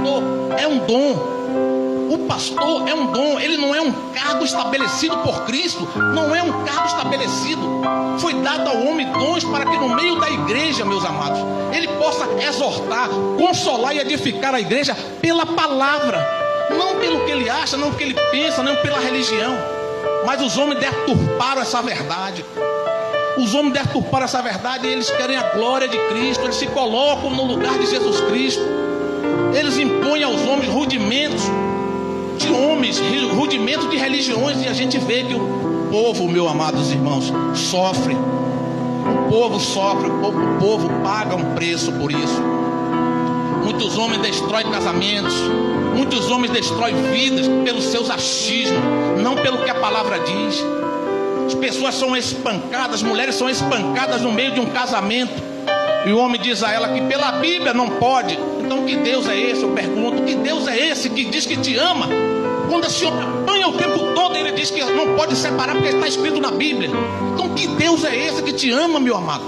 pastor é um dom. O pastor é um dom, ele não é um cargo estabelecido por Cristo, não é um cargo estabelecido. Foi dado ao homem dons para que no meio da igreja, meus amados, ele possa exortar, consolar e edificar a igreja pela palavra, não pelo que ele acha, não pelo que ele pensa, não pela religião. Mas os homens deturparam essa verdade. Os homens deturparam essa verdade e eles querem a glória de Cristo, eles se colocam no lugar de Jesus Cristo. Eles impõem aos homens rudimentos de homens, rudimentos de religiões, e a gente vê que o povo, meus amados irmãos, sofre. O povo sofre, o povo paga um preço por isso. Muitos homens destroem casamentos, muitos homens destroem vidas pelos seus achismos, não pelo que a palavra diz. As pessoas são espancadas, as mulheres são espancadas no meio de um casamento, e o homem diz a ela que pela Bíblia não pode. Então que Deus é esse? Eu pergunto, que Deus é esse que diz que te ama? Quando a senhora apanha o tempo todo, ele diz que não pode separar porque está escrito na Bíblia. Então que Deus é esse que te ama, meu amado?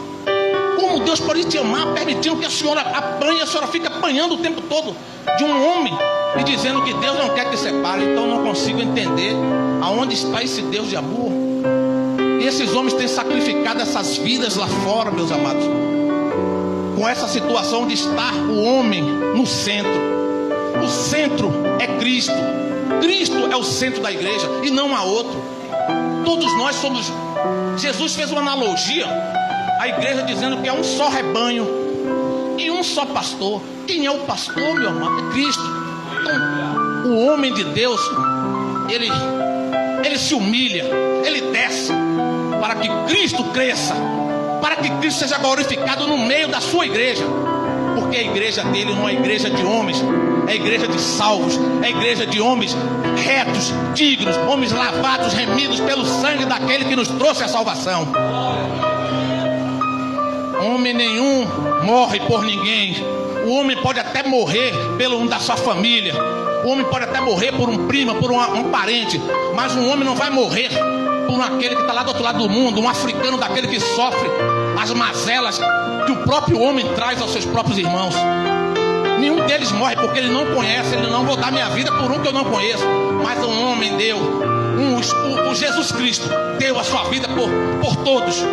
Como Deus pode te amar permitindo que a senhora apanhe, a senhora fica apanhando o tempo todo de um homem e dizendo que Deus não quer que separe? Então não consigo entender aonde está esse Deus de amor. E esses homens têm sacrificado essas vidas lá fora, meus amados, com essa situação de estar o homem no centro. O centro é Cristo. Cristo é o centro da igreja e não há outro. Todos nós somos. Jesus fez uma analogia à igreja dizendo que é um só rebanho e um só pastor. Quem é o pastor, meu amado? É Cristo. Então, o homem de Deus, ele se humilha, ele desce para que Cristo cresça, para que Cristo seja glorificado no meio da sua igreja. Porque a igreja dele não é igreja de homens, é igreja de salvos, é igreja de homens retos, dignos, homens lavados, remidos pelo sangue daquele que nos trouxe a salvação. Homem nenhum morre por ninguém. O homem pode até morrer pelo um da sua família, o homem pode até morrer por um primo, por um parente, mas um homem não vai morrer por aquele que está lá do outro lado do mundo, um africano daquele que sofre as mazelas que o próprio homem traz aos seus próprios irmãos. Nenhum deles morre porque ele não conhece. Ele não vou dar minha vida por um que eu não conheço. Mas um homem deu, o Jesus Cristo deu a sua vida por todos.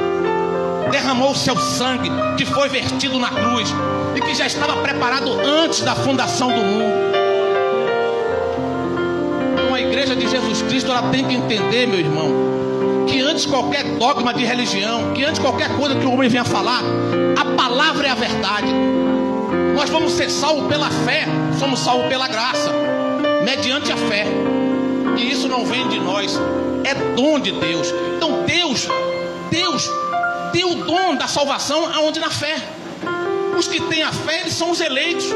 Derramou o seu sangue que foi vertido na cruz e que já estava preparado antes da fundação do mundo. Então a igreja de Jesus Cristo, ela tem que entender, meu irmão, que antes de qualquer dogma de religião, que antes de qualquer coisa que o homem venha falar, a palavra é a verdade. Nós vamos ser salvos pela fé, somos salvos pela graça, mediante a fé. E isso não vem de nós, é dom de Deus. Então Deus deu o dom da salvação aonde? Na fé. Os que têm a fé, eles são os eleitos.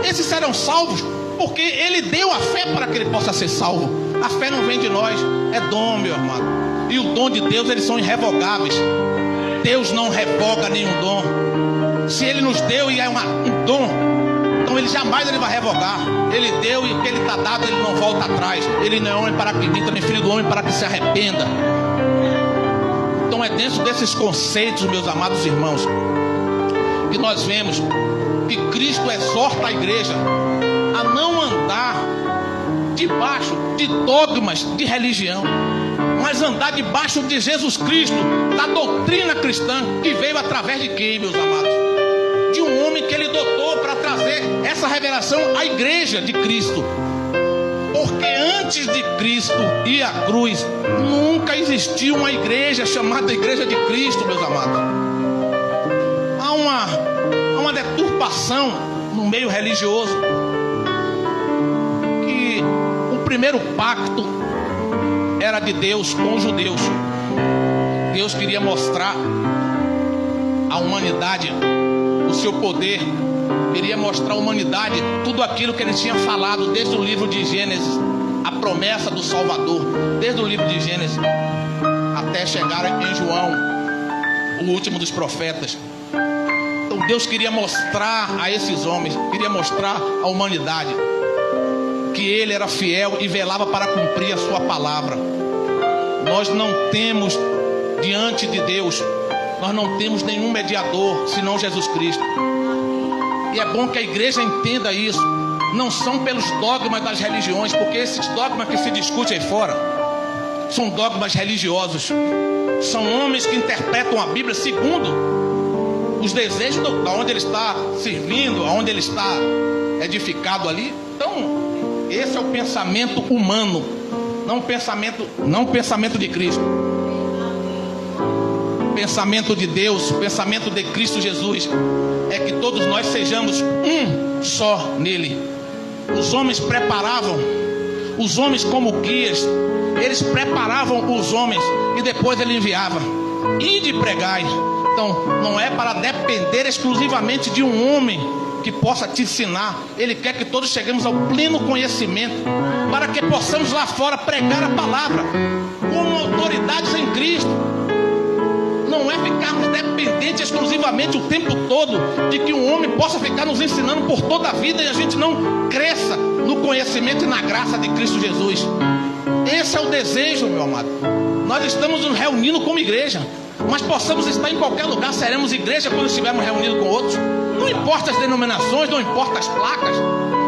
Esses serão salvos porque ele deu a fé para que ele possa ser salvo. A fé não vem de nós, é dom, meu irmão. E o dom de Deus, eles são irrevogáveis. Deus não revoga nenhum dom. Se ele nos deu e é um dom, então ele jamais vai revogar. Ele deu e o que ele está dado, ele não volta atrás. Ele não é homem para que minta, nem filho do homem para que se arrependa. Então é dentro desses conceitos, meus amados irmãos, que nós vemos que Cristo exorta a igreja a não andar debaixo de dogmas de religião, mas andar debaixo de Jesus Cristo, da doutrina cristã, que veio através de quem, meus amados? De um homem que ele dotou para trazer essa revelação à igreja de Cristo. Porque antes de Cristo e a cruz, nunca existiu uma igreja chamada Igreja de Cristo, meus amados. Há uma deturpação no meio religioso, que o primeiro pacto era de Deus com os judeus. Deus queria mostrar à humanidade o seu poder, queria mostrar à humanidade tudo aquilo que ele tinha falado desde o livro de Gênesis, a promessa do Salvador, desde o livro de Gênesis até chegar em João, o último dos profetas. Então Deus queria mostrar a esses homens, queria mostrar à humanidade que ele era fiel e velava para cumprir a sua palavra. Nós não temos diante de Deus, nós não temos nenhum mediador senão Jesus Cristo. E é bom que a igreja entenda isso. não são pelos dogmas das religiões, porque esses dogmas que se discutem aí fora são dogmas religiosos. São homens que interpretam a Bíblia segundo os desejos de onde ele está servindo, aonde ele está edificado ali. Então, esse é o pensamento humano, não o pensamento de Cristo. O pensamento de Deus, o pensamento de Cristo Jesus é que todos nós sejamos um só nele. Os homens preparavam, os homens como guias, eles preparavam os homens e depois ele enviava: ide pregai. Então não é para depender exclusivamente de um homem que possa te ensinar. Ele quer que todos cheguemos ao pleno conhecimento, para que possamos lá fora pregar a palavra como autoridades em Cristo. Não é ficarmos dependentes exclusivamente o tempo todo de que um homem possa ficar nos ensinando por toda a vida e a gente não cresça no conhecimento e na graça de Cristo Jesus. Esse é o desejo, meu amado. Nós estamos nos reunindo como igreja, mas possamos estar em qualquer lugar. Seremos igreja quando estivermos reunidos com outros. Não importa as denominações, não importa as placas.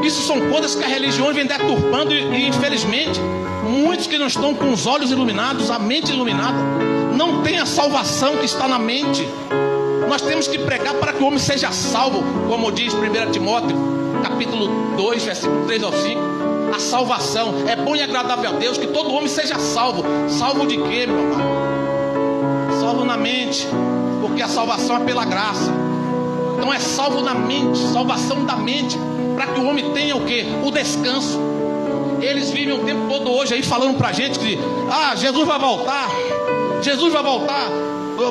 Isso são coisas que a religião vem deturpando e infelizmente muitos que não estão com os olhos iluminados, a mente iluminada, não tem a salvação que está na mente. Nós temos que pregar para que o homem seja salvo, como diz 1 Timóteo capítulo 2, versículo 3 ao 5. A salvação é bom e agradável a Deus que todo homem seja salvo. Salvo de quê, meu amado? Salvo na mente, porque a salvação é pela graça. Então é salvo na mente, salvação da mente, para que o homem tenha o quê? O descanso. Eles vivem o tempo todo hoje aí falando pra gente que Jesus vai voltar, Jesus vai voltar,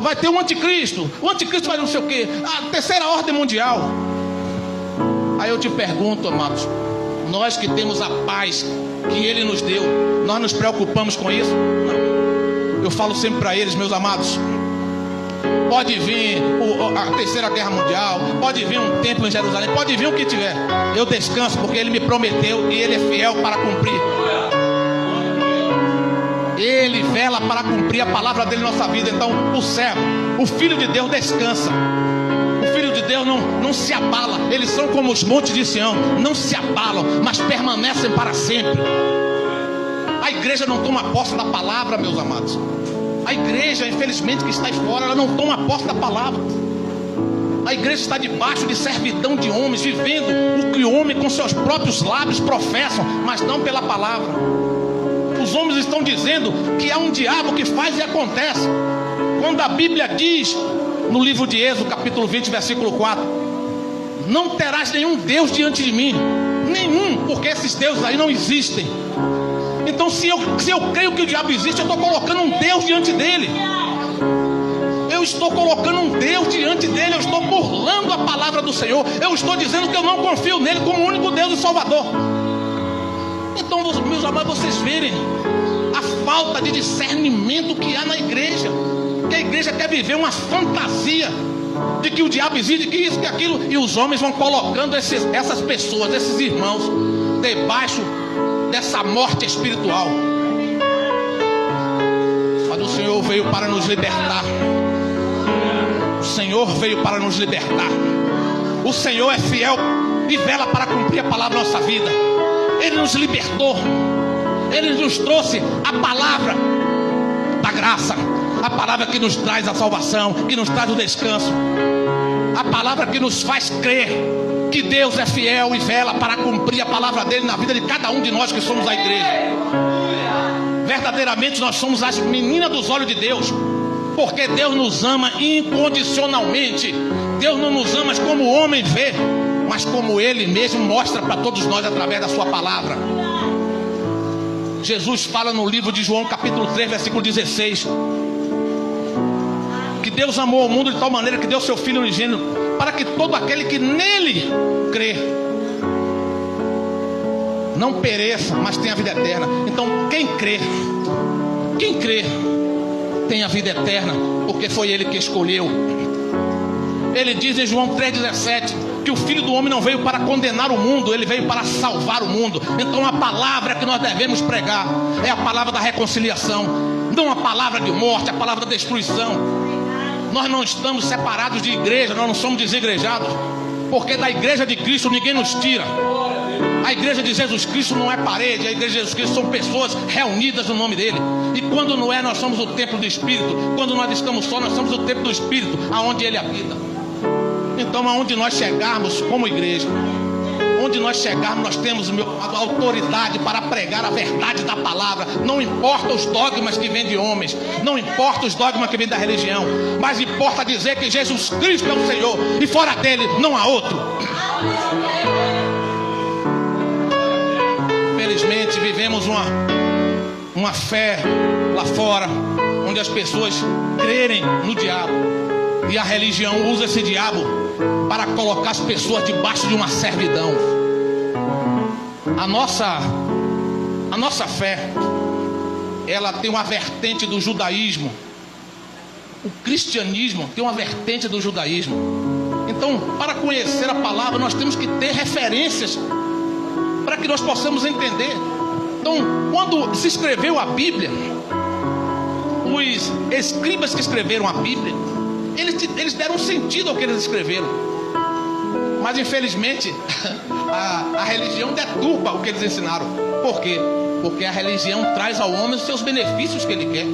vai ter um anticristo, o anticristo vai não sei o quê, a terceira ordem mundial. Aí eu te pergunto, amados, nós que temos a paz que Ele nos deu, nós nos preocupamos com isso? Não. Eu falo sempre para eles, meus amados, pode vir a terceira guerra mundial, pode vir um templo em Jerusalém, pode vir o que tiver, eu descanso porque Ele me prometeu e Ele é fiel para cumprir. Ele vela para cumprir a palavra dele em nossa vida. Então o servo, o Filho de Deus descansa. O Filho de Deus não se abala. Eles são como os montes de Sião, não se abalam, mas permanecem para sempre. A igreja não toma posse da palavra, meus amados. A igreja, infelizmente, que está aí fora, ela não toma posse da palavra. A igreja está debaixo de servidão de homens, vivendo o que o homem com seus próprios lábios professam, mas não pela palavra. Os homens estão dizendo que há um diabo que faz e acontece, quando a Bíblia diz no livro de Êxodo capítulo 20 versículo 4: não terás nenhum Deus diante de mim. Nenhum, porque esses deuses aí não existem. Então se eu creio que o diabo existe, eu estou colocando um Deus diante dele. Eu estou colocando um Deus diante dele. Eu estou burlando a palavra do Senhor. Eu estou dizendo que eu não confio nele como único Deus e Salvador. Então, meus amados, vocês verem a falta de discernimento que há na igreja. Que a igreja quer viver uma fantasia de que o diabo existe, que isso, que aquilo, e os homens vão colocando essas pessoas, esses irmãos, debaixo dessa morte espiritual. Mas o Senhor veio para nos libertar. O Senhor veio para nos libertar. O Senhor é fiel e vela para cumprir a palavra da nossa vida. Ele nos libertou. Ele nos trouxe a palavra da graça, a palavra que nos traz a salvação, que nos traz o descanso, a palavra que nos faz crer que Deus é fiel e vela para cumprir a palavra dele na vida de cada um de nós que somos a igreja. Verdadeiramente nós somos as meninas dos olhos de Deus, porque Deus nos ama incondicionalmente. Deus não nos ama como o homem vê, mas como Ele mesmo mostra para todos nós através da sua palavra. Jesus fala no livro de João capítulo 3 versículo 16 que Deus amou o mundo de tal maneira que deu seu Filho unigênito, para que todo aquele que nele crê não pereça, mas tenha a vida eterna. Então quem crê tem a vida eterna, porque foi Ele que escolheu. Ele diz em João 3,17 que o Filho do Homem não veio para condenar o mundo, Ele veio para salvar o mundo. Então a palavra que nós devemos pregar é a palavra da reconciliação, não a palavra de morte, a palavra da destruição. Nós não estamos separados de igreja, nós não somos desigrejados, porque da igreja de Cristo ninguém nos tira. A igreja de Jesus Cristo não é parede, a igreja de Jesus Cristo são pessoas reunidas no nome dele. E quando não é, nós somos o templo do Espírito. Quando nós estamos só, nós somos o templo do Espírito, aonde ele habita. Então, aonde nós chegarmos como igreja, onde nós chegarmos, nós temos autoridade para pregar a verdade da palavra. Não importa os dogmas que vêm de homens, não importa os dogmas que vêm da religião, mas importa dizer que Jesus Cristo é o Senhor e fora dele não há outro. Infelizmente vivemos uma fé lá fora, onde as pessoas crerem no diabo, e a religião usa esse diabo para colocar as pessoas debaixo de uma servidão. A nossa fé, ela tem uma vertente do judaísmo. O cristianismo tem uma vertente do judaísmo. Então, para conhecer a palavra, nós temos que ter referências para que nós possamos entender. Então, quando se escreveu a Bíblia, os escribas que escreveram a Bíblia, eles deram sentido ao que eles escreveram. Mas infelizmente a religião deturpa o que eles ensinaram. Por quê? Porque a religião traz ao homem os seus benefícios que ele quer.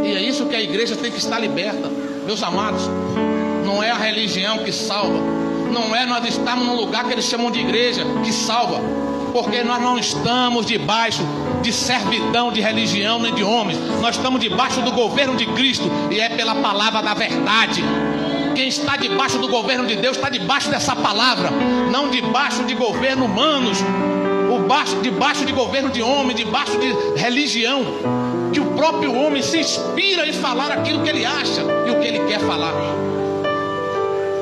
E é isso que a igreja tem que estar liberta. Meus amados, não é a religião que salva. Não é nós estarmos num lugar que eles chamam de igreja que salva. Porque nós não estamos debaixo de servidão de religião nem de homens. Nós estamos debaixo do governo de Cristo, e é pela palavra da verdade. Quem está debaixo do governo de Deus está debaixo dessa palavra, não debaixo de governo humanos, debaixo de governo de homem, debaixo de religião, que o próprio homem se inspira em falar aquilo que ele acha e o que ele quer falar.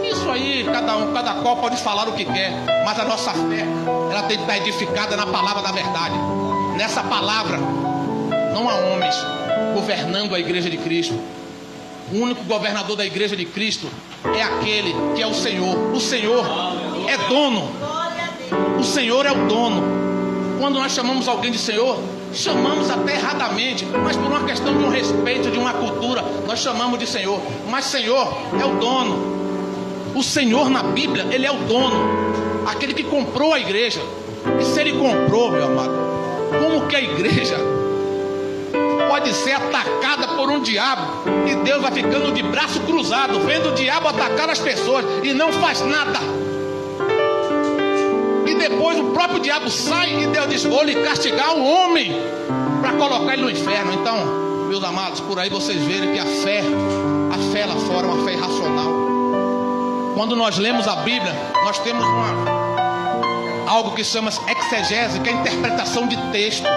Isso aí, cada qual pode falar o que quer, mas a nossa fé, ela tem que estar edificada na palavra da verdade. Nessa palavra, não há homens governando a igreja de Cristo. O único governador da igreja de Cristo é aquele que é o Senhor. O Senhor é dono. O Senhor é o dono. Quando nós chamamos alguém de Senhor, chamamos até erradamente, mas por uma questão de um respeito, de uma cultura, nós chamamos de Senhor. Mas Senhor é o dono. O Senhor na Bíblia, ele é o dono, aquele que comprou a igreja. E se ele comprou, meu amado, como que a igreja pode ser atacada por um diabo, e Deus vai ficando de braço cruzado, vendo o diabo atacar as pessoas e não faz nada? E depois o próprio diabo sai e Deus diz: vou lhe castigar o homem para colocar ele no inferno. Então, meus amados, por aí vocês verem que a fé lá fora é uma fé irracional. Quando nós lemos a Bíblia, nós temos algo que chama exegese, que é a interpretação de texto.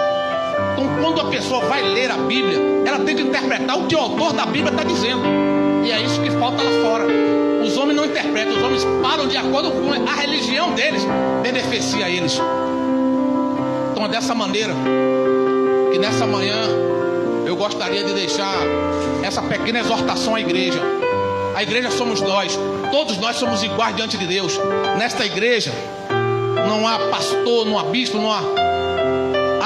Então, quando a pessoa vai ler a Bíblia, ela tem que interpretar o que o autor da Bíblia está dizendo. E é isso que falta lá fora. Os homens não interpretam, os homens param de acordo com a religião deles, beneficia eles. Então é dessa maneira que nessa manhã eu gostaria de deixar essa pequena exortação à igreja. A igreja somos nós, todos nós somos iguais diante de Deus. Nesta igreja não há pastor, não há bispo, não há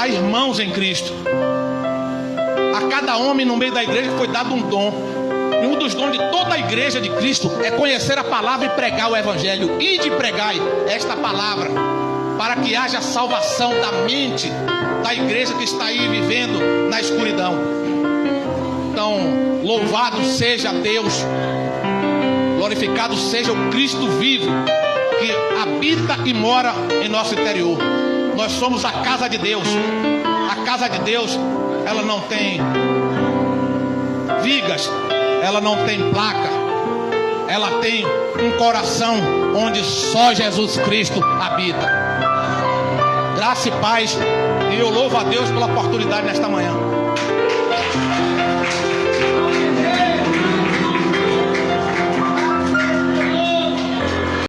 irmãos em Cristo. A cada homem no meio da igreja foi dado um dom. E um dos dons de toda a igreja de Cristo é conhecer a palavra e pregar o evangelho. Ide e pregai esta palavra, para que haja salvação da mente da igreja que está aí vivendo na escuridão. Então, louvado seja Deus, glorificado seja o Cristo vivo, que habita e mora em nosso interior. Nós somos a casa de Deus. A casa de Deus, ela não tem vigas, ela não tem placa, ela tem um coração onde só Jesus Cristo habita. Graça e paz, e eu louvo a Deus pela oportunidade nesta manhã.